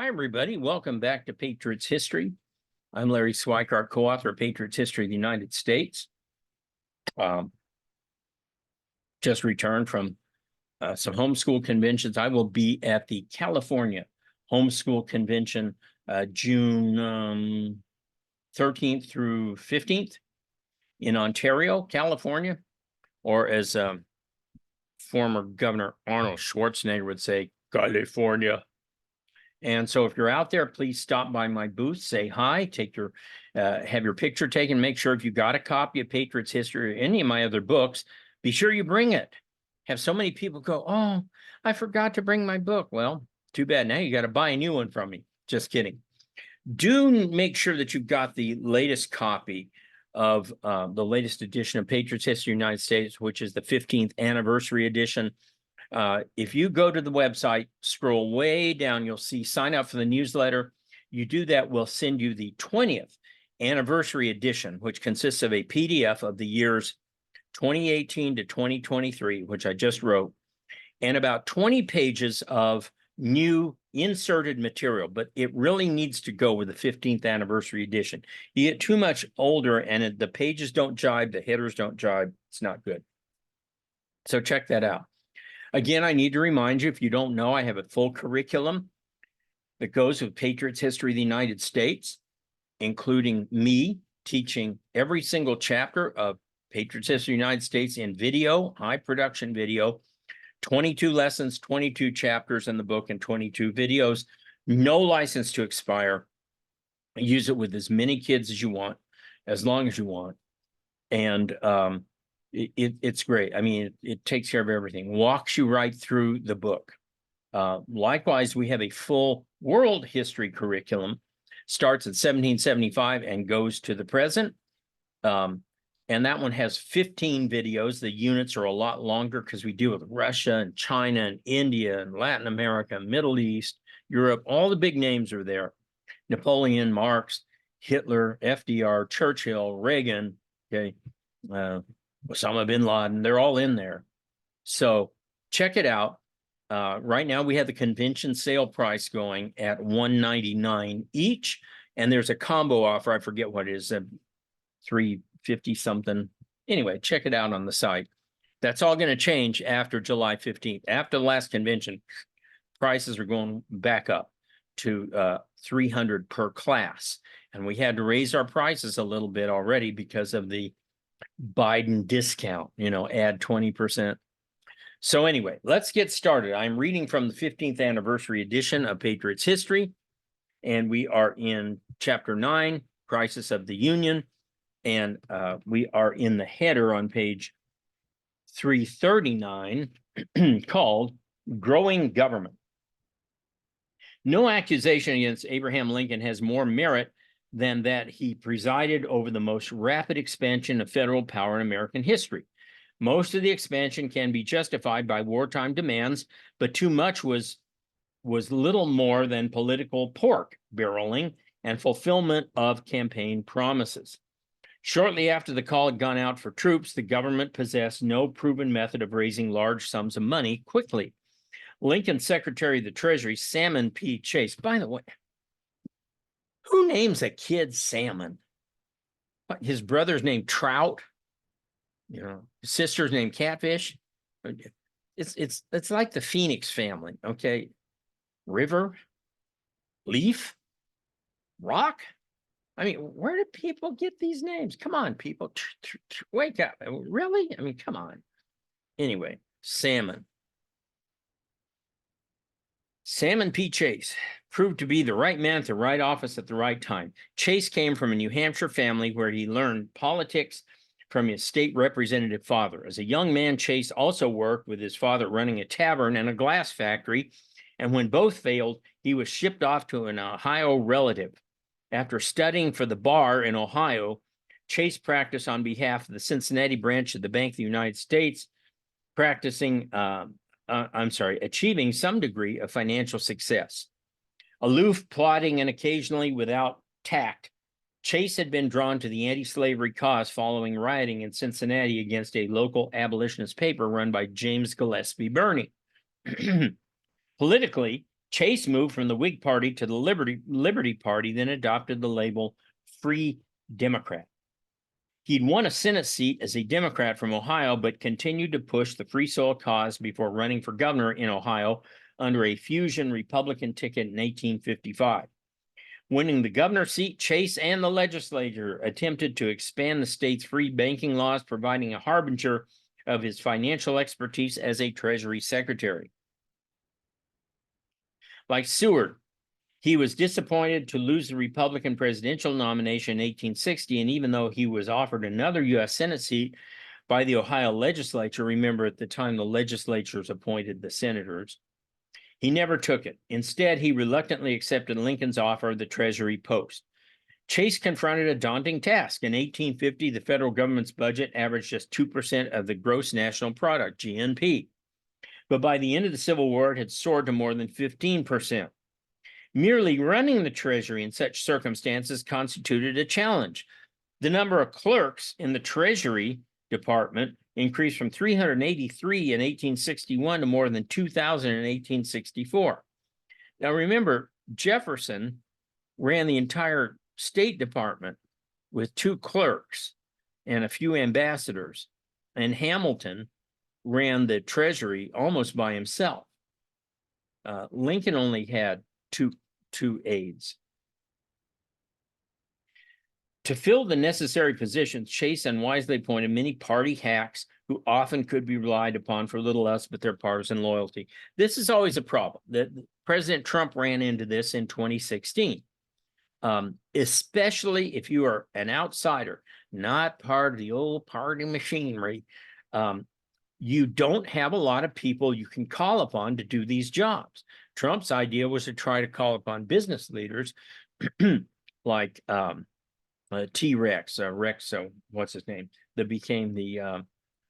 Hi, everybody. Welcome back to Patriots History. I'm Larry Swikart, co-author of Patriots History of the United States. Just returned from some homeschool conventions. I will be at the California Homeschool Convention June 13th through 15th in Ontario, California, or as former Governor Arnold Schwarzenegger would say, California. And so if you're out there, please stop by my booth, say hi, take your, have your picture taken, make sure if you got a copy of Patriots History or any of my other books, be sure you bring it. Have so many people go, oh, I forgot to bring my book. Well, too bad. Now you got to buy a new one from me. Just kidding. Do make sure that you've got the latest copy of the latest edition of Patriots History of the United States, which is the 15th anniversary edition. If you go to the website, scroll way down, you'll see sign up for the newsletter. You do that, we'll send you the 20th anniversary edition, which consists of a PDF of the years 2018 to 2023, which I just wrote, and about 20 pages of new inserted material, but it really needs to go with the 15th anniversary edition. You get too much older and the pages don't jibe, the headers don't jibe. It's not good. So check that out. Again, I need to remind you, if you don't know, I have a full curriculum that goes with Patriots History of the United States, including me teaching every single chapter of Patriots History of the United States in video, high production video, 22 lessons, 22 chapters in the book, and 22 videos. No license to expire. Use it with as many kids as you want, as long as you want. And it's great. I mean, it takes care of everything, walks you right through the book. Likewise, we have a full world history curriculum, starts at 1775 and goes to the present. And that one has 15 videos. The units are a lot longer because we deal with Russia and China and India and Latin America, Middle East, Europe. All the big names are there. Napoleon, Marx, Hitler, FDR, Churchill, Reagan, okay, Osama bin Laden, they're all in there. So check it out. Right now we have the convention sale price going at $199 each, and there's a combo offer. I forget what it is, $350 something. Anyway, check it out on the site. That's all going to change after July 15th. After the last convention, prices are going back up to $300 per class, and we had to raise our prices a little bit already because of the Biden discount, add 20%. So anyway, let's get started. I'm reading from the 15th anniversary edition of Patriots History, and we are in Chapter 9, Crisis of the Union, and we are in the header on page 339 called Growing Government. No accusation against Abraham Lincoln has more merit than that he presided over the most rapid expansion of federal power in American history. Most of the expansion can be justified by wartime demands, but too much was little more than political pork barreling and fulfillment of campaign promises. Shortly after the call had gone out for troops, the government possessed no proven method of raising large sums of money quickly. Lincoln's Secretary of the Treasury, Salmon Chase, by the way, who names a kid Salmon? His brother's named Trout. His sister's named Catfish. It's like the Phoenix family, okay? River, Leaf, Rock. I mean, where do people get these names? Come on, people, wake up. Really? I mean, come on. Anyway, Salmon Chase proved to be the right man at the right office at the right time. Chase came from a New Hampshire family where he learned politics from his state representative father. As a young man, Chase also worked with his father running a tavern and a glass factory, and when both failed, he was shipped off to an Ohio relative. After studying for the bar in Ohio, Chase practiced on behalf of the Cincinnati branch of the Bank of the United States, achieving some degree of financial success. Aloof, plodding, and occasionally without tact, Chase had been drawn to the anti-slavery cause following rioting in Cincinnati against a local abolitionist paper run by James Gillespie Birney. Politically, Chase moved from the Whig Party to the Liberty Party, then adopted the label Free Democrat. He'd won a Senate seat as a Democrat from Ohio, but continued to push the free soil cause before running for governor in Ohio under a fusion Republican ticket in 1855. Winning the governor seat, Chase and the legislature attempted to expand the state's free banking laws, providing a harbinger of his financial expertise as a Treasury Secretary. Like Seward, he was disappointed to lose the Republican presidential nomination in 1860, and even though he was offered another U.S. Senate seat by the Ohio legislature, remember at the time the legislatures appointed the senators, he never took it. Instead, he reluctantly accepted Lincoln's offer of the Treasury post. Chase confronted a daunting task. In 1850, the federal government's budget averaged just 2% of the gross national product, GNP. But by the end of the Civil War, it had soared to more than 15%. Merely running the Treasury in such circumstances constituted a challenge. The number of clerks in the Treasury Department increased from 383 in 1861 to more than 2,000 in 1864. Now remember, Jefferson ran the entire State Department with 2 clerks and a few ambassadors, and Hamilton ran the Treasury almost by himself. Lincoln only had two aides. To fill the necessary positions, Chase unwisely appointed many party hacks who often could be relied upon for little else but their partisan loyalty. This is always a problem. That President Trump ran into this in 2016, especially if you are an outsider, not part of the old party machinery. You don't have a lot of people you can call upon to do these jobs. Trump's idea was to try to call upon business leaders like T-Rex, what's his name, that became the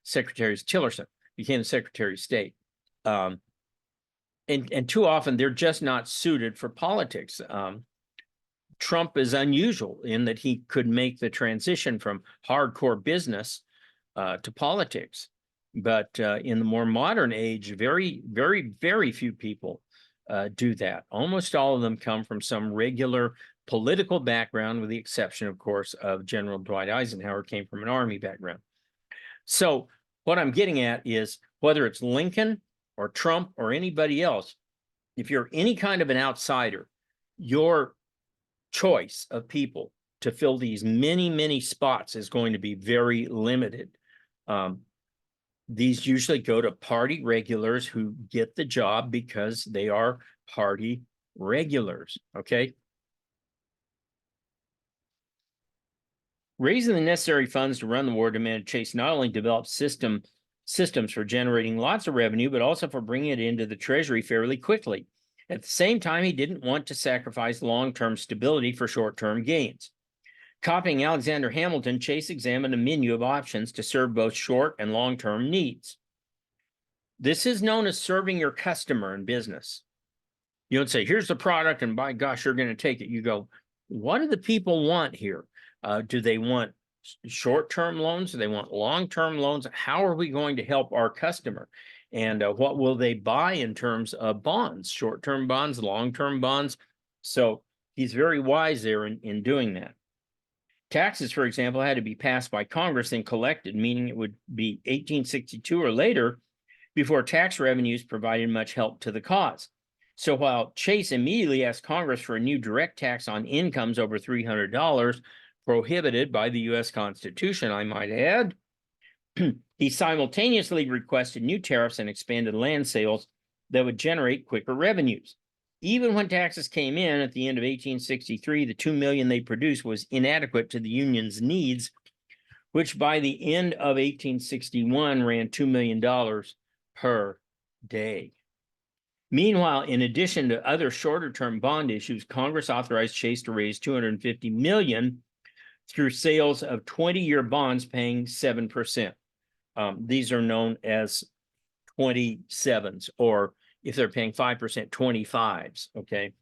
Tillerson, became the Secretary of State. And too often they're just not suited for politics. Trump is unusual in that he could make the transition from hardcore business to politics. But in the more modern age, very, very, very few people do that. Almost all of them come from some regular political background, with the exception, of course, of General Dwight Eisenhower, came from an Army background. So what I'm getting at is whether it's Lincoln or Trump or anybody else, if you're any kind of an outsider, your choice of people to fill these many, many spots is going to be very limited. These usually go to party regulars who get the job because they are party regulars, okay? Raising the necessary funds to run the war demanded Chase not only develop systems for generating lots of revenue, but also for bringing it into the Treasury fairly quickly. At the same time, he didn't want to sacrifice long-term stability for short-term gains. Copying Alexander Hamilton, Chase examined a menu of options to serve both short and long-term needs. This is known as serving your customer in business. You don't say, here's the product, and by gosh, you're going to take it. You go, what do the people want here? Do they want short-term loans? Do they want long-term loans? How are we going to help our customer? And what will they buy in terms of bonds, short-term bonds, long-term bonds? So he's very wise there in doing that. Taxes, for example, had to be passed by Congress and collected, meaning it would be 1862 or later before tax revenues provided much help to the cause. So while Chase immediately asked Congress for a new direct tax on incomes over $300, prohibited by the U.S. Constitution, I might add, he simultaneously requested new tariffs and expanded land sales that would generate quicker revenues. Even when taxes came in at the end of 1863, the $2 million they produced was inadequate to the Union's needs, which by the end of 1861 ran $2 million per day. Meanwhile, in addition to other shorter-term bond issues, Congress authorized Chase to raise $250 million through sales of 20-year bonds paying 7%. These are known as 27s, or if they're paying 5%, 25s, okay?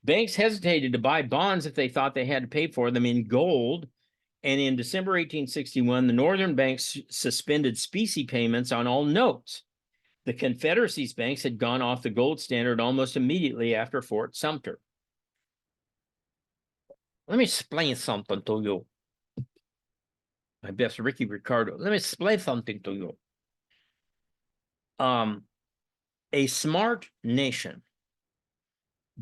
Banks hesitated to buy bonds if they thought they had to pay for them in gold, and in December 1861, the northern banks suspended specie payments on all notes. The Confederacy's banks had gone off the gold standard almost immediately after Fort Sumter. Let me explain something to you. My best Ricky Ricardo. Let me explain something to you. A smart nation,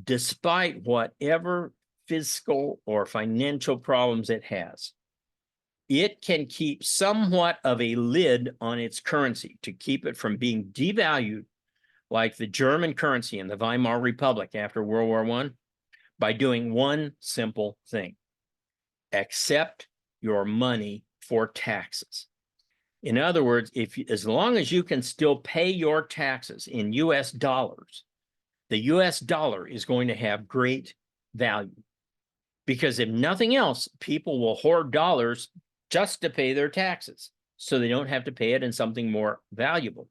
despite whatever fiscal or financial problems it has, it can keep somewhat of a lid on its currency to keep it from being devalued like the German currency in the Weimar Republic after World War I by doing one simple thing: accept your money for taxes. In other words, as long as you can still pay your taxes in US dollars, the US dollar is going to have great value. Because if nothing else, people will hoard dollars just to pay their taxes, so they don't have to pay it in something more valuable.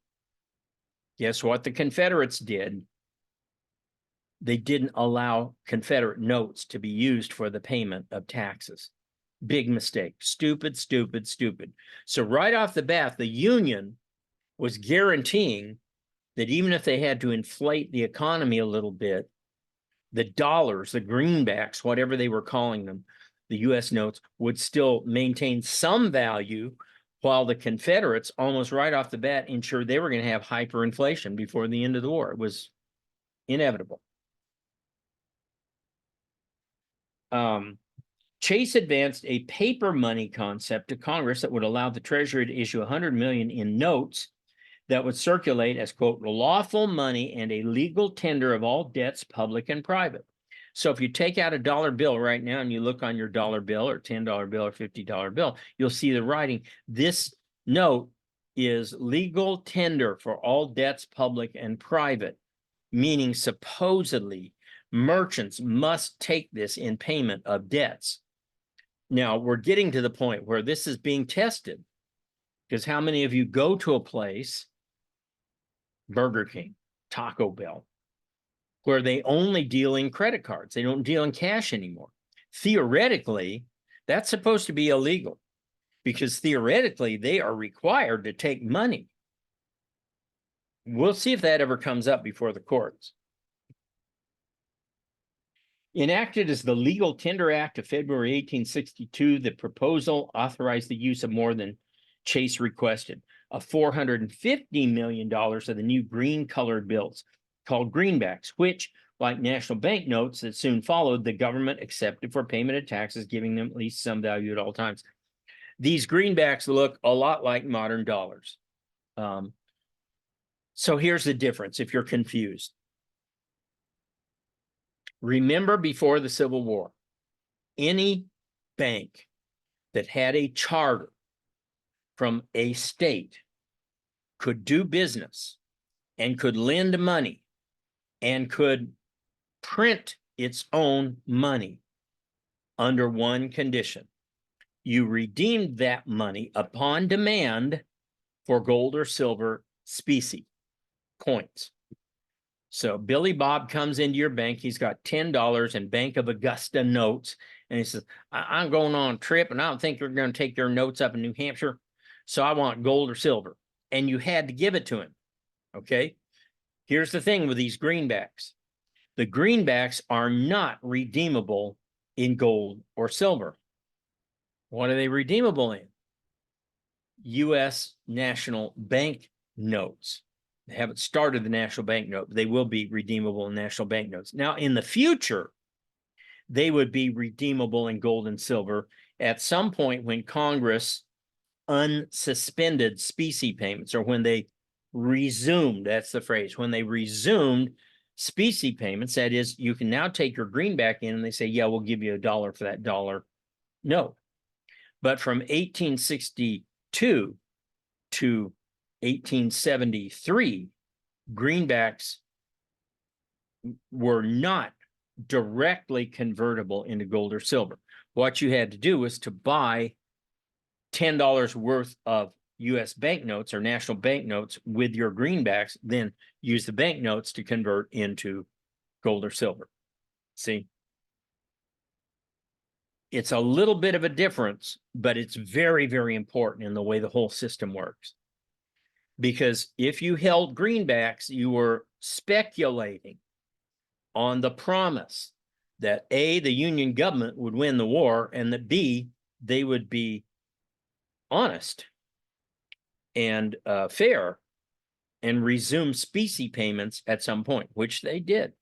Guess what the Confederates did? They didn't allow Confederate notes to be used for the payment of taxes. Big mistake. Stupid, stupid, stupid. So right off the bat, the Union was guaranteeing that even if they had to inflate the economy a little bit, the dollars, the greenbacks, whatever they were calling them, the US notes, would still maintain some value, while the Confederates, almost right off the bat, ensured they were going to have hyperinflation before the end of the war. It was inevitable. Chase advanced a paper money concept to Congress that would allow the Treasury to issue 100 million in notes that would circulate as, quote, lawful money and a legal tender of all debts, public and private. So if you take out a dollar bill right now and you look on your dollar bill or $10 bill or $50 bill, you'll see the writing. This note is legal tender for all debts, public and private, meaning supposedly merchants must take this in payment of debts. Now, we're getting to the point where this is being tested, because how many of you go to a place, Burger King, Taco Bell, where they only deal in credit cards? They don't deal in cash anymore. Theoretically, that's supposed to be illegal, because theoretically, they are required to take money. We'll see if that ever comes up before the courts. Enacted as the Legal Tender Act of February 1862, the proposal authorized the use of more than Chase requested, of $450 million of the new green-colored bills called greenbacks, which, like national bank notes that soon followed, the government accepted for payment of taxes, giving them at least some value at all times. These greenbacks look a lot like modern dollars. So here's the difference if you're confused. Remember, before the Civil War, any bank that had a charter from a state could do business and could lend money and could print its own money under one condition: you redeemed that money upon demand for gold or silver specie coins. So Billy Bob comes into your bank. He's got $10 in Bank of Augusta notes. And he says, I'm going on a trip and I don't think they're going to take their notes up in New Hampshire. So I want gold or silver. And you had to give it to him. Okay. Here's the thing with these greenbacks. The greenbacks are not redeemable in gold or silver. What are they redeemable in? U.S. national bank notes. They haven't started the national bank note, but they will be redeemable in national bank notes. Now, in the future, they would be redeemable in gold and silver at some point when Congress unsuspended specie payments, or when they resumed, that's the phrase, when they resumed specie payments. That is, you can now take your greenback in and they say, yeah, we'll give you $1 for that dollar note. But from 1862 to 1873, greenbacks were not directly convertible into gold or silver. What you had to do was to buy $10 worth of U.S. banknotes or national banknotes with your greenbacks, then use the banknotes to convert into gold or silver. See? It's a little bit of a difference, but it's very, very important in the way the whole system works. Because if you held greenbacks, you were speculating on the promise that A, the Union government would win the war, and that B, they would be honest and fair and resume specie payments at some point, which they did.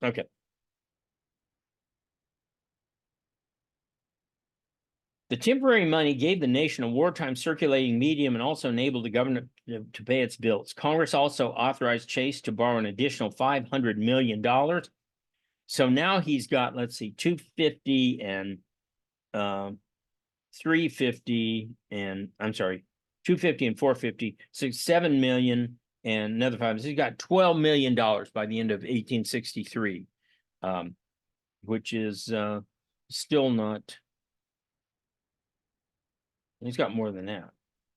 Okay. The temporary money gave the nation a wartime circulating medium and also enabled the government to pay its bills. Congress also authorized Chase to borrow an additional $500 million. So now he's got, let's see, 250 and 350 and I'm sorry, 250 and 450, so 7 million and another 5. So he's got $12 million by the end of 1863, which is still not. He's got more than that.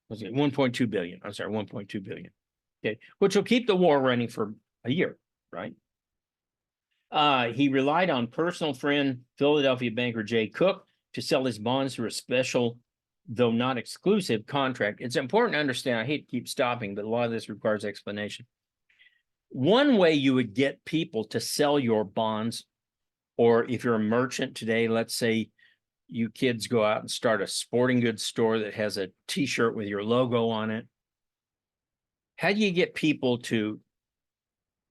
Was it 1.2 billion? I'm sorry, 1.2 billion. Okay, which will keep the war running for a year, right? He relied on personal friend, Philadelphia banker Jay Cooke, to sell his bonds through a special, though not exclusive, contract. It's important to understand, I hate to keep stopping, but a lot of this requires explanation. One way you would get people to sell your bonds, or if you're a merchant today, let's say you kids go out and start a sporting goods store that has a t-shirt with your logo on it. How do you get people to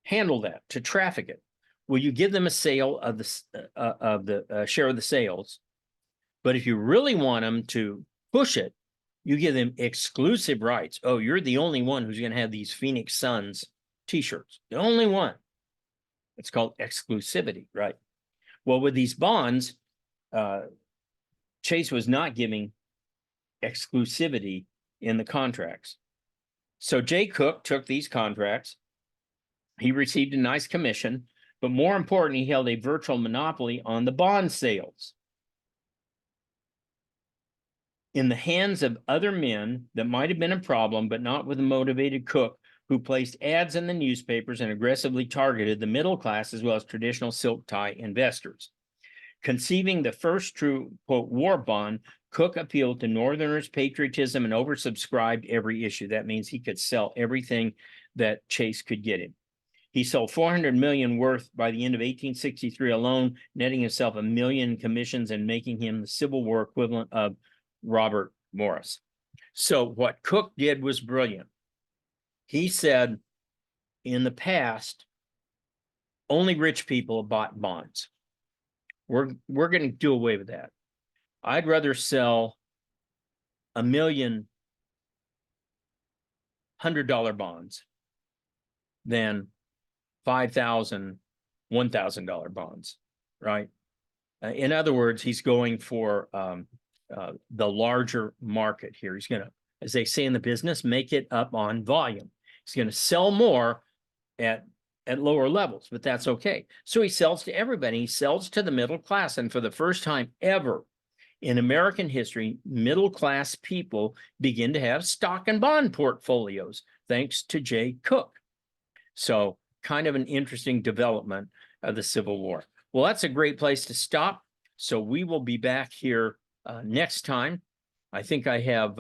handle that, to traffic it? Well, you give them a sale of the share of the sales. But if you really want them to push it, you give them exclusive rights. Oh, you're the only one who's going to have these Phoenix Suns t-shirts. The only one. It's called exclusivity, right? Well, with these bonds, Chase was not giving exclusivity in the contracts. So Jay Cooke took these contracts. He received a nice commission, but more importantly, he held a virtual monopoly on the bond sales in the hands of other men that might have been a problem, but not with a motivated Cooke, who placed ads in the newspapers and aggressively targeted the middle class as well as traditional silk tie investors. Conceiving the first true, quote, war bond, Cooke appealed to Northerners' patriotism and oversubscribed every issue. That means he could sell everything that Chase could get him. He sold 400 million worth by the end of 1863 alone, netting himself $1 million in commissions and making him the Civil War equivalent of Robert Morris. So what Cooke did was brilliant. He said, in the past, only rich people bought bonds. We're going to do away with that. I'd rather sell $1 million $100 bonds than 5,000 $1,000 bonds, right? In other words, he's going for the larger market here. He's going to, as they say in the business, make it up on volume. He's going to sell more at lower levels, but that's okay. So he sells to everybody. He sells to the middle class. And for the first time ever in American history, middle class people begin to have stock and bond portfolios, thanks to Jay Cooke. So kind of an interesting development of the Civil War. Well, that's a great place to stop. So we will be back here next time. I think I have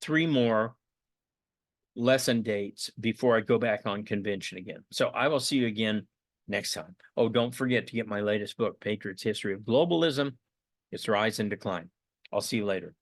3 more lesson dates before I go back on convention again. So I will see you again next time. Oh, don't forget to get my latest book, Patriot's History of Globalism, Its Rise and Decline. I'll see you later.